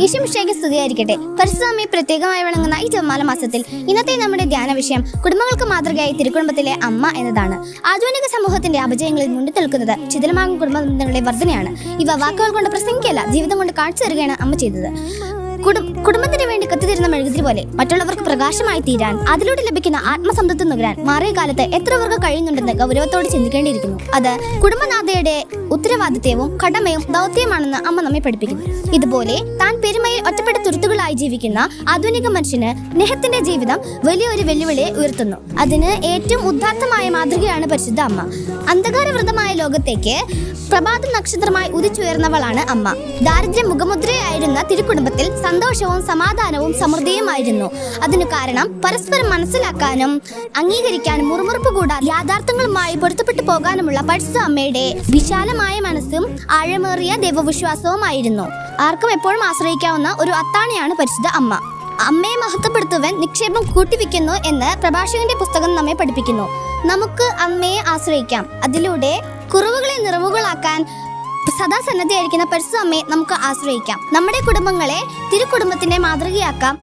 ഈശോമിശിഹായ്ക്ക് സ്തുതിയായിരിക്കട്ടെ. പരിശുദ്ധ അമ്മയെ പ്രത്യേകമായി വണങ്ങുന്ന ഈ ജപമാല മാസത്തിൽ ഇന്നത്തെ നമ്മുടെ ധ്യാന വിഷയം കുടുംബങ്ങൾക്ക് മാതൃകയായി തിരുക്കുടുംബത്തിലെ അമ്മ എന്നതാണ്. ആധുനിക സമൂഹത്തിന്റെ അപജയങ്ങളിൽ മുന്നിൽ നിൽക്കുന്നത് ശിഥിലമാകും കുടുംബ ബന്ധങ്ങളുടെ വർധനയാണ്. ഇവ വാക്കുകൾ കൊണ്ട് പ്രസംഗിക്കല്ല, ജീവിതം കൊണ്ട് കാണിച്ചു തരികയാണ് അമ്മ ചെയ്തത്. കുടുംബത്തിന് വേണ്ടി കത്തിത്തീരുന്ന മെഴുകുതിരി പോലെ മറ്റുള്ളവർക്ക് പ്രകാശമായി തീരാൻ, അതിലൂടെ ലഭിക്കുന്ന ആത്മസംതൃപ്തി നുകരാൻ മാറിയ കാലത്ത് എത്ര പേർക്ക് കഴിയുന്നുണ്ടെന്ന് ഗൗരവത്തോടെ ചിന്തിക്കേണ്ടിയിരിക്കുന്നു. അത് കുടുംബനാഥയുടെ ഉത്തരവാദിത്വവും കടമയും ദൗത്യമാണെന്ന് അമ്മ നമ്മെ പഠിപ്പിക്കുന്നു. ഇതുപോലെ താൻ പെരുമയിൽ ഒറ്റപ്പെട്ട തുരുത്തുകളായി ജീവിക്കുന്ന ആധുനിക മനുഷ്യന് സ്നേഹത്തിന്റെ ജീവിതം വലിയൊരു വെല്ലുവിളിയെ ഉയർത്തുന്നു. അതിന് ഏറ്റവും ഉദാത്തമായ മാതൃകയാണ് പരിശുദ്ധ അമ്മ. അന്ധകാരവൃതമായ ലോകത്തേക്ക് പ്രഭാത നക്ഷത്രമായി ഉദിച്ചുയർന്നവളാണ് അമ്മ. ദാരിദ്ര്യ മുഖമുദ്രയായിരുന്ന തിരുക്കുടുംബത്തിൽ സന്തോഷവും സമാധാനവും സമൃദ്ധിയുമായിരുന്നു. അതിനു കാരണം പരസ്പരം മനസ്സിലാക്കാനും അംഗീകരിക്കാനും മുറുമുറുപ്പ് കൂടാതെ യാഥാർത്ഥ്യങ്ങളുമായി പൊരുത്തപ്പെട്ടു പോകാനുമുള്ള പരിശുദ്ധ അമ്മയുടെ വിശാലമായ മനസ്സും ആഴമേറിയ ദൈവവിശ്വാസവുമായിരുന്നു. ആർക്കും എപ്പോഴും ആശ്രയിക്കാവുന്ന ഒരു അത്താണിയാണ് പരിശുദ്ധ അമ്മ. അമ്മയെ മഹത്വപ്പെടുത്തുവാൻ നിക്ഷേപം കൂട്ടിവെക്കുന്നു എന്ന് പ്രഭാഷകന്റെ പുസ്തകം നമ്മെ പഠിപ്പിക്കുന്നു. നമുക്ക് അമ്മയെ ആശ്രയിക്കാം. അതിലൂടെ കുറവുകളെ നിറവുകളാക്കാൻ സദാ സന്നദ്ധയായിരിക്കുന്ന പരിശുദ്ധ അമ്മയെ നമുക്ക് ആശ്രയിക്കാം. നമ്മുടെ കുടുംബങ്ങളെ തിരുക്കുടുംബത്തിന്റെ മാതൃകയാക്കാം.